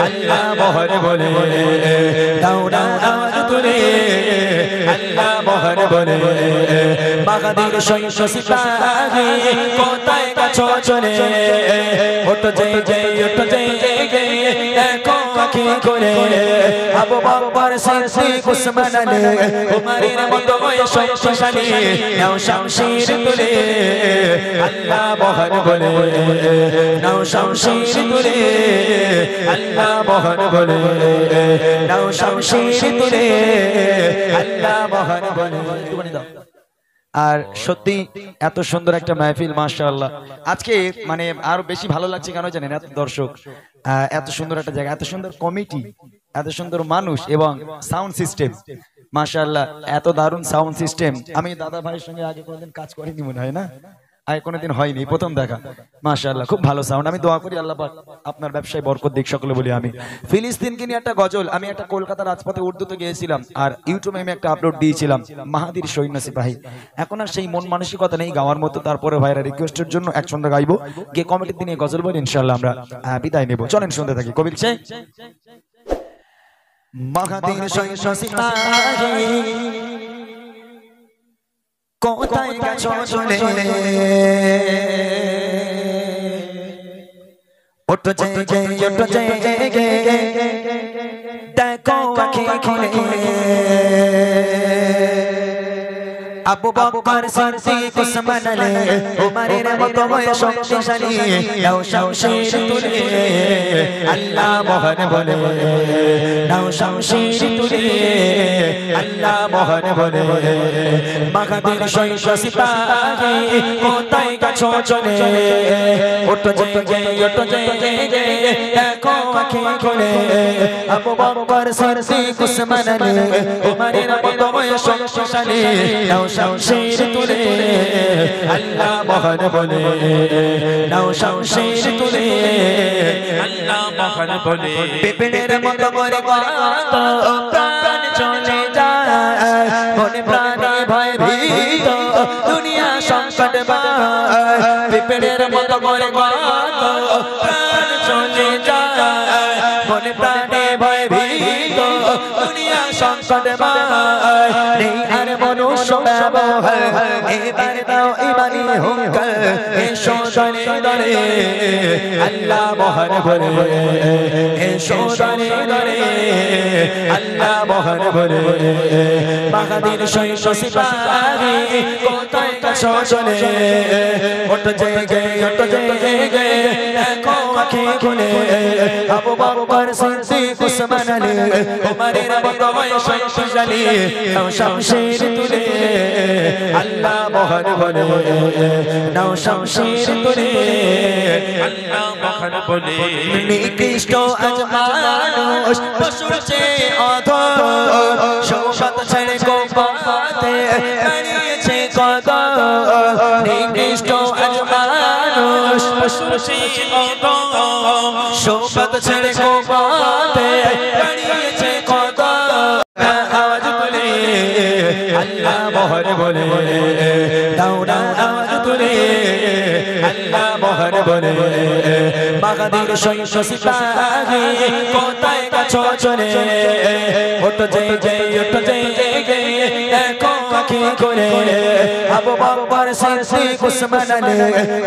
আল্লাহ মহান বলে দাও দাও আওয়াজ তুলে আল্লাহ মহান বলে বাগানের শৈশ সিপাহী কোথায় কাছো চলে ওঠ জয় জয় ওঠ জয় জয় দেখো আঁখি করে আবু বকর সিদ্দিক উসমান আলী উমরের মতো শক্তিশালী নাও শামশির তুলে আল্লাহ মহান বলে নাও শামশির তুলে আল্লাহ মহান বলে নাও শামশির তুলে আল্লাহ মহান বলে। আর সত্যি এত সুন্দর একটা মাহফিল মাশাআল্লাহ। আজকে মানে আরো বেশি ভালো লাগছে কেন জানেন? এত দর্শক, এত সুন্দর একটা জায়গা, এত সুন্দর কমিটি, এত সুন্দর মানুষ এবং সাউন্ড সিস্টেম মাশাআল্লাহ, এত দারুণ সাউন্ড সিস্টেম। আমি দাদা ভাইয়ের সঙ্গে আগে কোনোদিন কাজ করিনি মনে হয়, না আগে কোনোদিন হয়নি, প্রথম দেখা। মাশাআল্লাহ খুব ভালো সাউন্ড। আমি দোয়া করি আল্লাহ পাক আপনার ব্যবসায় বরকত দিক, সকলে বলি আমি। ফিলিস্তিনকে নিয়ে একটা গজল আমি একটা কলকাতা রাজপথে উর্দুতে গিয়েছিলাম আর ইউটিউবে আমি একটা আপলোড দিয়েছিলাম, মাহাদির সৈন্য সিপাহী। এখন আর সেই মন মানসিকতা নেই গাওয়ার মতো, তারপরে ভাইরা রিকোয়েস্টের জন্য এক সন্ধ্যা গাইবো, গিয়ে কমিটির দিনে গজল বলে ইনশাআল্লাহ আমরা বিদায় নেব। চলেন শুনতে থাকি। কবি লিখছে মাহাদির সৈন্য সিপাহী কোথায় গেছো চলে ওঠ জয় জয় ওঠ জয় জয় দেখো আঁখি খুলে আবু বকর সিদ্দিক উসমান আলী উমরের মতো শক্তিশালী নাও শামশির তুলে আল্লাহ মহান বলে নাও শামশির তুলে আল্লাহ মহান বলে বাগানের শৈশ সিপাহী কোথায় গেছো চলে ওঠ জয় জয় ওঠ জয় জয় দেখো আঁখি খুলে আবু বকর সিদ্দিক উসমান আলী উমরের মতো শক্তিশালী নাও শামশির তুলে আল্লাহ মহান বলে নাও শামশির তুলে আল্লাহ মহান বলে পিপড়ের মতো করে প্রাণ চলে যায় মনে প্রাণে ভয় ভীত দুনিয়া সংকট বায় পিপড়ের মতো করে প্রাণ চলে যায় মনে প্রাণে ভয় ভীত দুনিয়া সংকট বায় নেই আর মনুষ্য ব্যবহার এবার দাও ইমানি হুঙ্কার এসো দরে দরে আল্লাহ মহান বলে এসো দরে দরে আল্লাহ মহান বলে বাগানের শৈশ সিপাহী কোথায় গেছো চলে ওঠ জয় জয় ওঠ জয় জয় দেখো আঁখি খুলে আবু বকর সিদ্দিক উসমান আলী উমরের মতো শক্তিশালী নাও শামশির তুলে আল্লাহ মহান বলে নাও শামশির তুলে আল্লাহ মহান বলে নিকৃষ্ট আজ মানুষ পশুর চেয়ে অধম শোভত ছেড়ে কোপাতে দাঁড়িয়েছে কত নিকৃষ্ট আজ মানুষ পশুর চেয়ে অধম শোভত ছেড়ে কোপাতে দাঁড়িয়েছে কত আওয়াজ তুলে আল্লাহ মহান বলে দাও দাও আওয়াজ তুলে আল্লাহ মহান বলে বাগানের শৈশ সিপাহী কোথায় গেছো চলে ওঠ জয় জয় ওঠ জয় জয় দেখো আঁখি করে আবু বকর সিদ্দিক উসমান আলী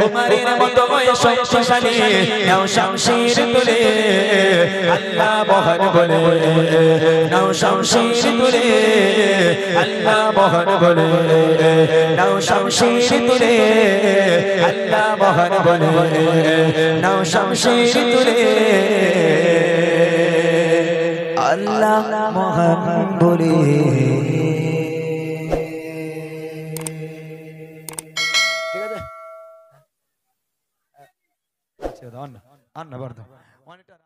উমরের মতো শক্তিশালী নাও শামশির তুলে আল্লাহ মহান বলে নাও শামশির তুলে আল্লাহ মহান বলে নাও শামশির তুলে আল্লাহ মহান বলে নাও শামশির তুলে আল্লাহ মহান বলে। ঠিক আছে, আন্না আন্না বারদা।